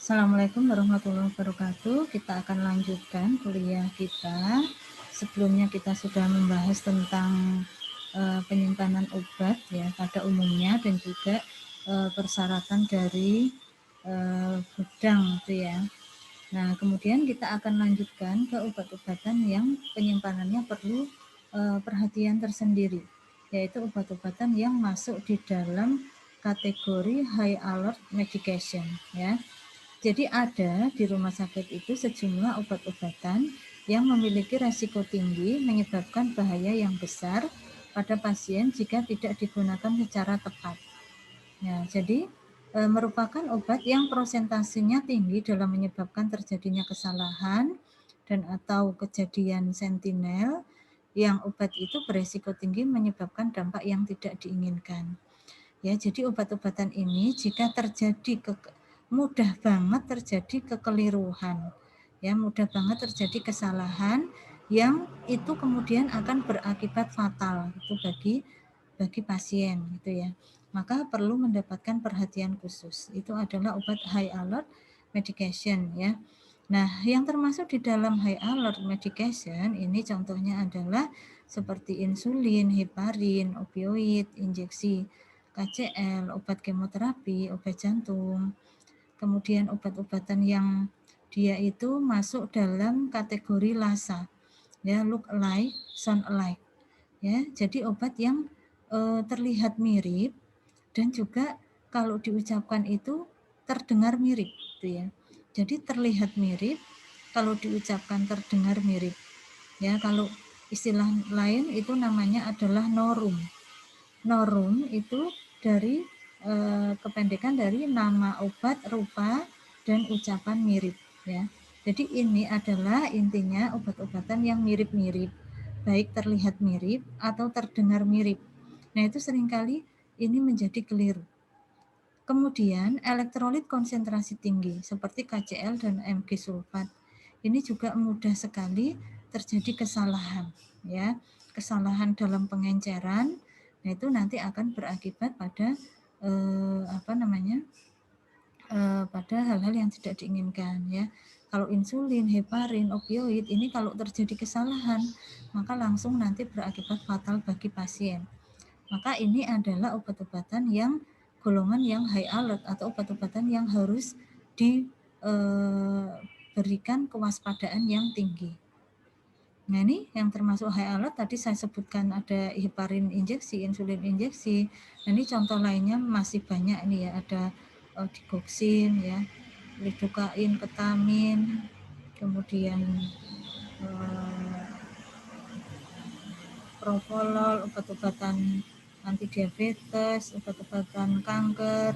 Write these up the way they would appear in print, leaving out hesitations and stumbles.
Assalamualaikum warahmatullahi wabarakatuh. Kita akan lanjutkan kuliah kita. Sebelumnya kita sudah membahas tentang penyimpanan obat ya pada umumnya dan juga persyaratan dari gudang itu ya. Nah, kemudian kita akan lanjutkan ke obat-obatan yang penyimpanannya perlu perhatian tersendiri, yaitu obat-obatan yang masuk di dalam kategori high alert medication ya. Jadi ada di rumah sakit itu sejumlah obat-obatan yang memiliki resiko tinggi menyebabkan bahaya yang besar pada pasien jika tidak digunakan secara tepat. Ya, jadi merupakan obat yang prosentasenya tinggi dalam menyebabkan terjadinya kesalahan dan atau kejadian sentinel yang obat itu beresiko tinggi menyebabkan dampak yang tidak diinginkan. Ya, jadi obat-obatan ini jika terjadi mudah banget terjadi kekeliruan. Ya, mudah banget terjadi kesalahan yang itu kemudian akan berakibat fatal itu bagi pasien gitu ya. Maka perlu mendapatkan perhatian khusus. Itu adalah obat high alert medication ya. Nah, yang termasuk di dalam high alert medication ini contohnya adalah seperti insulin, heparin, opioid, injeksi KCL, obat kemoterapi, obat jantung, kemudian obat-obatan yang dia itu masuk dalam kategori LASA, ya, look alike, sound alike, ya, jadi obat yang terlihat mirip dan juga kalau diucapkan itu terdengar mirip, gitu ya. Jadi terlihat mirip, kalau diucapkan terdengar mirip, ya. Kalau istilah lain itu namanya adalah norum. Norum itu dari kependekan dari nama obat, rupa, dan ucapan mirip ya. Jadi ini adalah intinya obat-obatan yang mirip-mirip, baik terlihat mirip atau terdengar mirip. Nah, itu seringkali ini menjadi keliru. Kemudian elektrolit konsentrasi tinggi seperti KCl dan Mg sulfat. Ini juga mudah sekali terjadi kesalahan ya. Kesalahan dalam pengenceran. Nah, itu nanti akan berakibat pada pada hal-hal yang tidak diinginkan ya. Kalau insulin, heparin, opioid ini kalau terjadi kesalahan, maka langsung nanti berakibat fatal bagi pasien. Maka ini adalah obat-obatan yang golongan yang high alert atau obat-obatan yang harus diberikan kewaspadaan yang tinggi. Nah, ini yang termasuk high alert tadi saya sebutkan ada heparin injeksi, insulin injeksi. Nah, ini contoh lainnya masih banyak ini ya, ada digoxin ya, lidocain, ketamin, kemudian provolol, obat-obatan anti diabetes, obat-obatan kanker,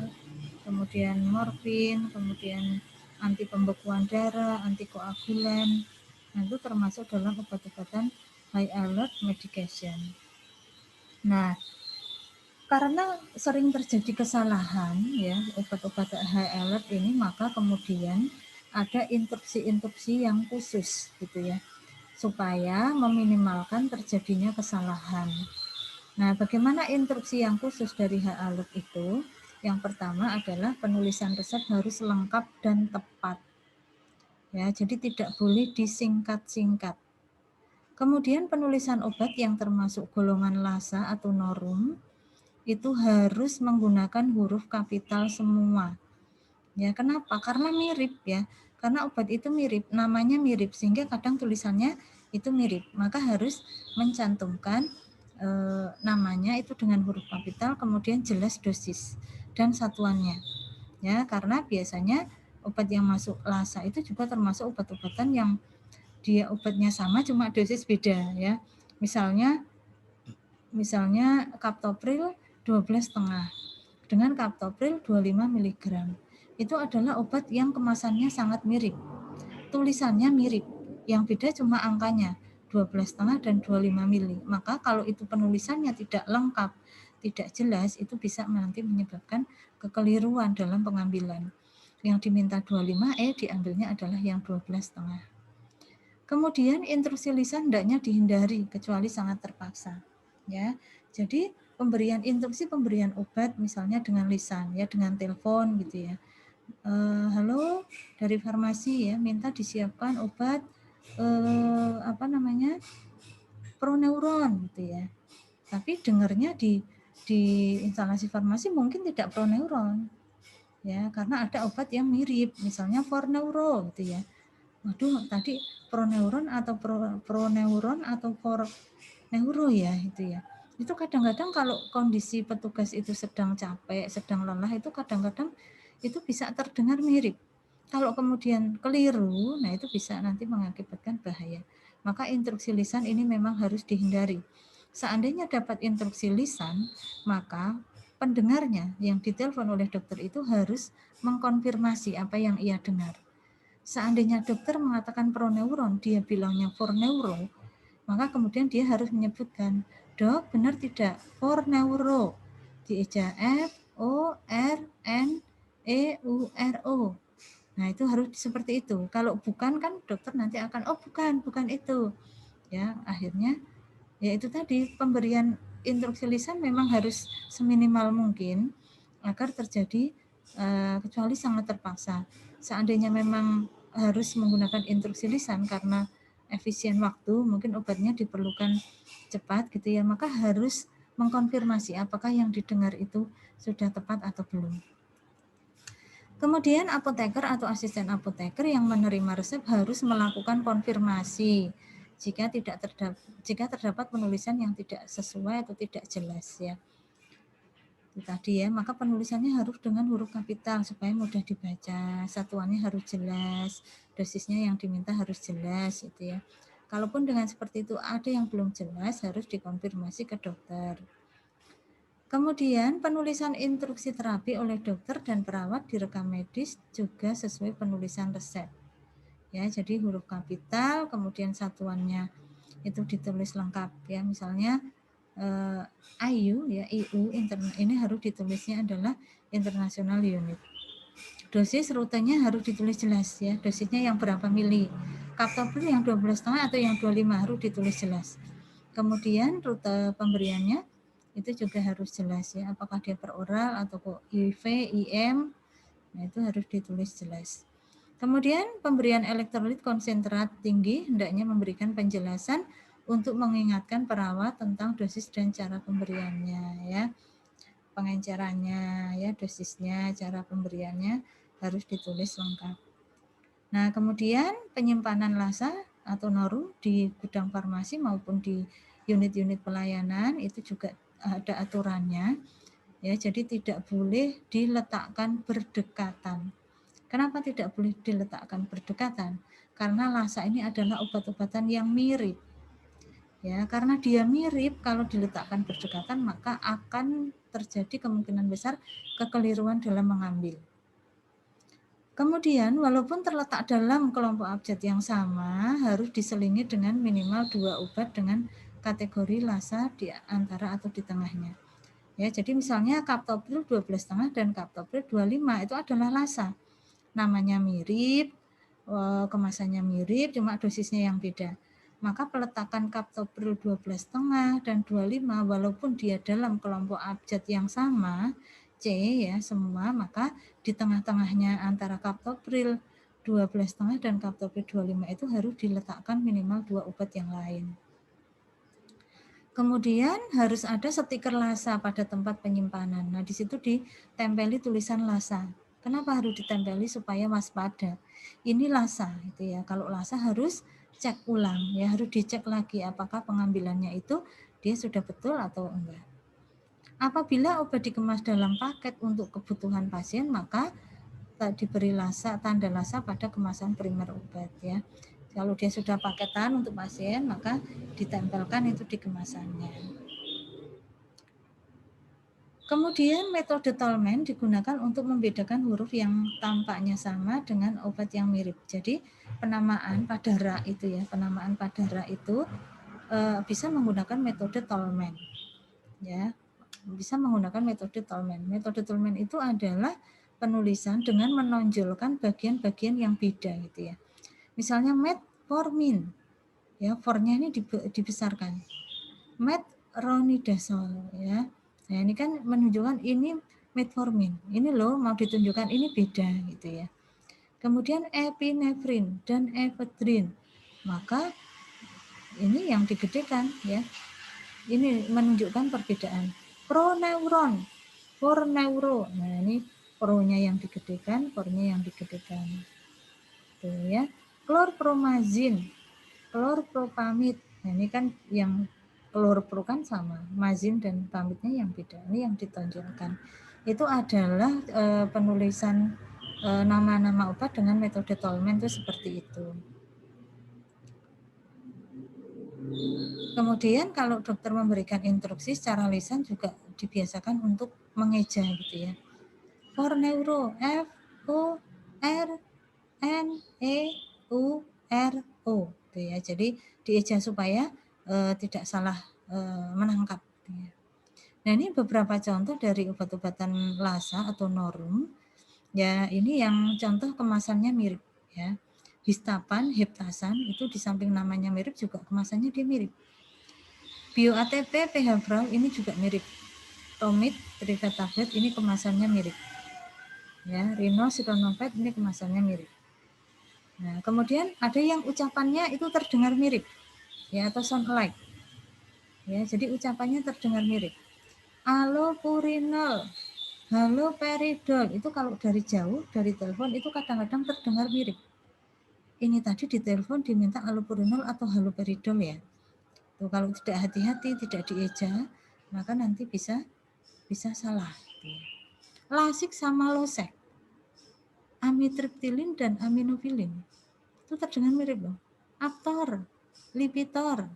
kemudian morfin, kemudian anti pembekuan darah, anti koagulan. Nah, itu termasuk dalam obat-obatan high alert medication. Nah, karena sering terjadi kesalahan ya obat-obatan high alert ini, maka kemudian ada instruksi-instruksi yang khusus gitu ya, supaya meminimalkan terjadinya kesalahan. Nah, bagaimana instruksi yang khusus dari high alert itu? Yang pertama adalah penulisan resep harus lengkap dan tepat. Ya, jadi tidak boleh disingkat-singkat. Kemudian penulisan obat yang termasuk golongan LASA atau norum itu harus menggunakan huruf kapital semua. Ya, kenapa? Karena mirip ya. Karena obat itu mirip, namanya mirip sehingga kadang tulisannya itu mirip. Maka harus mencantumkan namanya itu dengan huruf kapital, kemudian jelas dosis dan satuannya. Ya, karena biasanya obat yang masuk LASA itu juga termasuk obat-obatan yang dia obatnya sama cuma dosis beda ya. Misalnya captopril 12,5 dengan captopril 25 mg. Itu adalah obat yang kemasannya sangat mirip. Tulisannya mirip, yang beda cuma angkanya 12,5 dan 25 mili. Maka kalau itu penulisannya tidak lengkap, tidak jelas, itu bisa nanti menyebabkan kekeliruan dalam pengambilan. Yang diminta 25 diambilnya adalah yang 12,5. Kemudian instruksi lisan hendaknya dihindari kecuali sangat terpaksa. Ya, jadi pemberian instruksi pemberian obat misalnya dengan lisan ya, dengan telepon gitu ya. halo dari farmasi ya, minta disiapkan obat proneuron gitu ya. Tapi dengarnya di instalasi farmasi mungkin tidak proneuron ya, karena ada obat yang mirip, misalnya forneuro gitu ya. Waduh, tadi proneuron atau proneuron atau forneuro ya itu ya. Itu kadang-kadang kalau kondisi petugas itu sedang capek, sedang lelah, itu kadang-kadang itu bisa terdengar mirip. Kalau kemudian keliru, nah itu bisa nanti mengakibatkan bahaya. Maka instruksi lisan ini memang harus dihindari. Seandainya dapat instruksi lisan, maka pendengarnya yang ditelepon oleh dokter itu harus mengkonfirmasi apa yang ia dengar. Seandainya dokter mengatakan proneuron, dia bilangnya forneuro, maka kemudian dia harus menyebutkan, dok benar tidak forneuro, dieja FORNEURO. Nah itu harus seperti itu. Kalau bukan kan dokter nanti akan bukan itu. Ya akhirnya ya itu tadi, pemberian instruksi lisan memang harus seminimal mungkin agar terjadi kecuali sangat terpaksa. Seandainya memang harus menggunakan instruksi lisan karena efisien waktu, mungkin obatnya diperlukan cepat gitu ya, maka harus mengkonfirmasi apakah yang didengar itu sudah tepat atau belum. Kemudian apoteker atau asisten apoteker yang menerima resep harus melakukan konfirmasi jika terdapat penulisan yang tidak sesuai atau tidak jelas ya. Itu tadi ya, maka penulisannya harus dengan huruf kapital supaya mudah dibaca, satuannya harus jelas, dosisnya yang diminta harus jelas gitu ya. Kalaupun dengan seperti itu ada yang belum jelas, harus dikonfirmasi ke dokter. Kemudian penulisan instruksi terapi oleh dokter dan perawat di rekam medis juga sesuai penulisan resep. Ya, jadi huruf kapital, kemudian satuannya itu ditulis lengkap ya. Misalnya IU ya, IU ini harus ditulisnya adalah International Unit. Dosis rutenya harus ditulis jelas ya, dosisnya yang berapa mili. Kaptopril yang 12,5 atau yang 25 harus ditulis jelas. Kemudian rute pemberiannya itu juga harus jelas ya, apakah dia per oral atau IV, IM, nah itu harus ditulis jelas. Kemudian pemberian elektrolit konsentrat tinggi hendaknya memberikan penjelasan untuk mengingatkan perawat tentang dosis dan cara pemberiannya ya, pengencerannya ya, dosisnya, cara pemberiannya harus ditulis lengkap. Nah kemudian penyimpanan lasa atau noru di gudang farmasi maupun di unit-unit pelayanan itu juga ada aturannya ya, jadi tidak boleh diletakkan berdekatan. Kenapa tidak boleh diletakkan berdekatan? Karena lasa ini adalah obat-obatan yang mirip ya, karena dia mirip, kalau diletakkan berdekatan maka akan terjadi kemungkinan besar kekeliruan dalam mengambil. Kemudian walaupun terletak dalam kelompok abjad yang sama, harus diselingi dengan minimal 2 obat dengan kategori lasa di antara atau di tengahnya. Ya, jadi misalnya kaptopril 12,5 dan kaptopril 25 itu adalah lasa. Namanya mirip, kemasannya mirip, cuma dosisnya yang beda. Maka peletakan kaptopril 12,5 dan 25 walaupun dia dalam kelompok abjad yang sama, C ya semua, maka di tengah-tengahnya antara kaptopril 12,5 dan kaptopril 25 itu harus diletakkan minimal 2 obat yang lain. Kemudian harus ada stiker lasa pada tempat penyimpanan. Nah, di situ ditempeli tulisan lasa. Kenapa harus ditempeli? Supaya waspada. Ini lasa gitu ya. Kalau lasa harus cek ulang ya, harus dicek lagi apakah pengambilannya itu dia sudah betul atau enggak. Apabila obat dikemas dalam paket untuk kebutuhan pasien, maka diberi lasa, tanda lasa pada kemasan primer obat ya. Kalau dia sudah paketan untuk pasien, maka ditempelkan itu di kemasannya. Kemudian metode Tolman digunakan untuk membedakan huruf yang tampaknya sama dengan obat yang mirip. Jadi penamaan pada ra itu ya, penamaan pada ra itu bisa menggunakan metode Tolman. Ya, bisa menggunakan metode Tolman. Metode Tolman itu adalah penulisan dengan menonjolkan bagian-bagian yang beda gitu ya. Misalnya metformin, ya, for-nya ini dibesarkan. Metronidazole ya. Nah, ini kan menunjukkan ini metformin. Ini loh mau ditunjukkan ini beda gitu ya. Kemudian epinefrin dan ephedrine. Maka ini yang digedekan ya. Ini menunjukkan perbedaan. Proneuron, forneuro. Nah, ini pro-nya yang digedekan, for-nya yang digedekan. Tuh ya. Chlorpromazine, chlorpropamid. Nah, ini kan yang chlorpro kan sama, mazin dan pamidnya yang beda. Ini yang ditonjolkan. Itu adalah penulisan nama-nama obat dengan metode Tolman itu seperti itu. Kemudian kalau dokter memberikan instruksi secara lisan juga dibiasakan untuk mengeja gitu ya. Forneuro, F O R N E U R O gitu ya. Jadi dieja supaya tidak salah menangkap gitu ya. Nah, ini beberapa contoh dari obat-obatan LASA atau Norum. Ya, ini yang contoh kemasannya mirip ya. Histapan, heptasan itu di samping namanya mirip juga kemasannya dia mirip. BioATP, PH-Brau ini juga mirip. Tomid, Trivatavir ini kemasannya mirip. Ya, Rino, Sitonovet ini kemasannya mirip. Nah, kemudian ada yang ucapannya itu terdengar mirip, ya atau sound alike. Ya, jadi ucapannya terdengar mirip. Allopurinol, haloperidol itu kalau dari jauh dari telepon itu kadang-kadang terdengar mirip. Ini tadi di telepon diminta allopurinol atau haloperidol ya. Tuh, kalau tidak hati-hati, tidak dieja, maka nanti bisa salah. Lasik sama losek, amitriptilin dan aminofilin itu terdengar mirip loh. Aptor, Lipitor,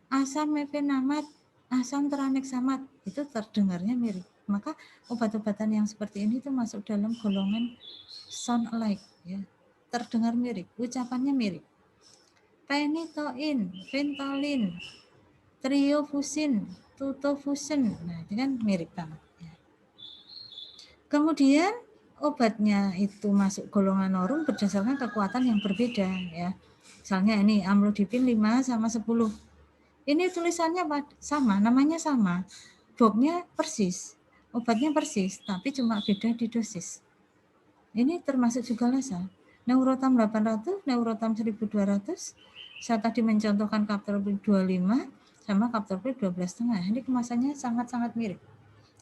asam mefenamat, asam tranexamat itu terdengarnya mirip. Maka obat-obatan yang seperti ini itu masuk dalam golongan sound alike ya. Terdengar mirip, ucapannya mirip. Phenytoin, Ventolin, Triofusin, Tutofusin. Nah, itu kan mirip banget ya. Kemudian obatnya itu masuk golongan Norum berdasarkan kekuatan yang berbeda ya. Misalnya ini amlodipin 5 sama 10. Ini tulisannya sama, namanya sama. Dosnya persis, obatnya persis, tapi cuma beda di dosis. Ini termasuk juga LASA. Neurotam 800, Neurotam 1200. Saya tadi mencontohkan Captopril 25 sama Captopril 12,5. Ini kemasannya sangat-sangat mirip.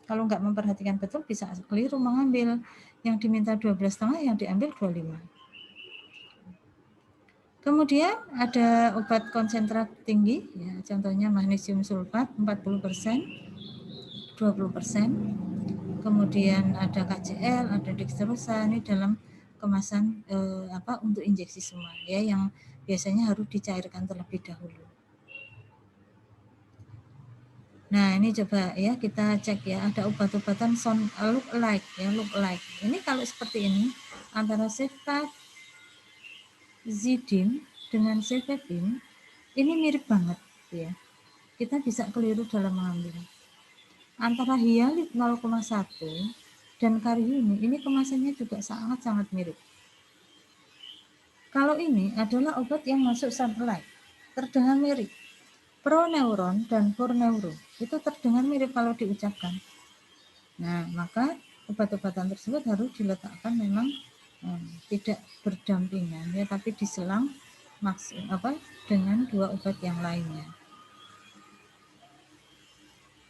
Kalau nggak memperhatikan betul bisa keliru mengambil yang diminta 12,5 yang diambil 25. Kemudian ada obat konsentrat tinggi, ya, contohnya magnesium sulfat 40%, 20%. Kemudian ada KCl, ada dextrosa, ini dalam kemasan untuk injeksi semua, ya, yang biasanya harus dicairkan terlebih dahulu. Nah, ini coba ya kita cek ya, ada obat-obatan sound look alike ya, look alike. Ini kalau seperti ini antara cefazidime dengan cefepime ini mirip banget ya. Kita bisa keliru dalam mengambil. Antara hialit 0,1 dan karium ini kemasannya juga sangat-sangat mirip. Kalau ini adalah obat yang masuk sound alike, terdengar mirip. Proneuron dan forneuro itu terdengar mirip kalau diucapkan. Nah, maka obat-obatan tersebut harus diletakkan memang tidak berdampingan ya, tapi diselang dengan dua obat yang lainnya.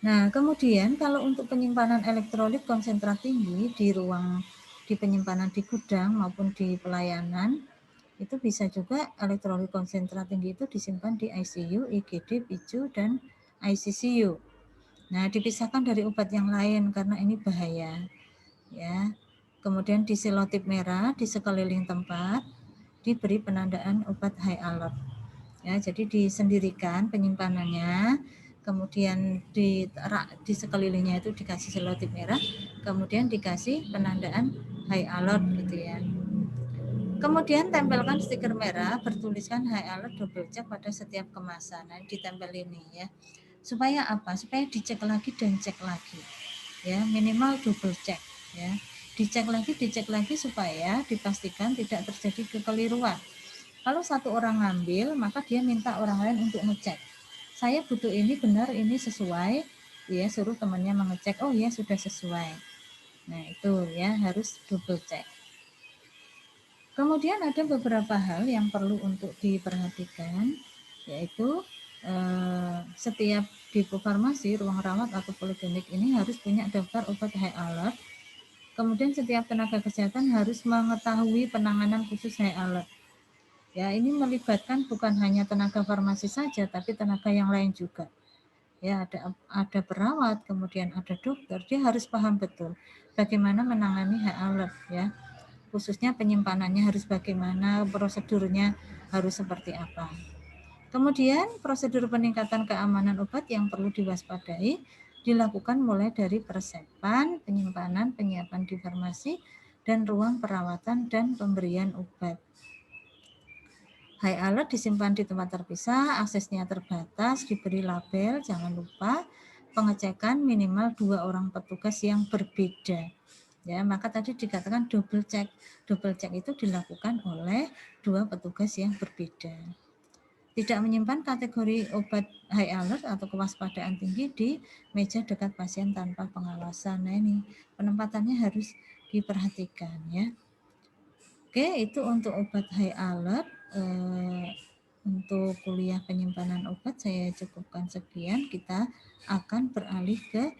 Nah, kemudian kalau untuk penyimpanan elektrolit konsentrat tinggi di penyimpanan di gudang maupun di pelayanan, itu bisa juga elektrolit konsentrat tinggi itu disimpan di ICU, IGD, PICU, dan ICCU. Nah, dipisahkan dari obat yang lain karena ini bahaya. Ya. Kemudian di selotip merah di sekeliling tempat diberi penandaan obat high alert. Ya, jadi disendirikan penyimpanannya, kemudian di sekelilingnya itu dikasih selotip merah, kemudian dikasih penandaan high alert gitu ya. Kemudian tempelkan stiker merah bertuliskan high alert double check pada setiap kemasan. Nah, ditempel ini ya. Supaya apa? Supaya dicek lagi dan cek lagi. Ya, minimal double check ya. Dicek lagi supaya dipastikan tidak terjadi kekeliruan. Kalau satu orang ngambil, maka dia minta orang lain untuk ngecek. Saya butuh ini benar, ini sesuai, ya suruh temannya mengecek. Oh ya sudah sesuai. Nah, itu ya harus double check. Kemudian ada beberapa hal yang perlu untuk diperhatikan, yaitu setiap depo farmasi, ruang rawat atau poliklinik ini harus punya daftar obat high alert. Kemudian setiap tenaga kesehatan harus mengetahui penanganan khusus high alert. Ya, ini melibatkan bukan hanya tenaga farmasi saja, tapi tenaga yang lain juga. Ya, ada perawat, kemudian ada dokter, dia harus paham betul bagaimana menangani high alert ya. Khususnya penyimpanannya harus bagaimana, prosedurnya harus seperti apa. Kemudian prosedur peningkatan keamanan obat yang perlu diwaspadai dilakukan mulai dari persiapan, penyimpanan, penyiapan di farmasi, dan ruang perawatan dan pemberian obat. High alert disimpan di tempat terpisah, aksesnya terbatas, diberi label, jangan lupa pengecekan minimal 2 orang petugas yang berbeda. Ya, maka tadi dikatakan double check. Double check itu dilakukan oleh 2 petugas yang berbeda. Tidak menyimpan kategori obat high alert atau kewaspadaan tinggi di meja dekat pasien tanpa pengawasan. Nah, ini penempatannya harus diperhatikan ya. Oke, itu untuk obat high alert. Untuk kuliah penyimpanan obat saya cukupkan sekian. Kita akan beralih ke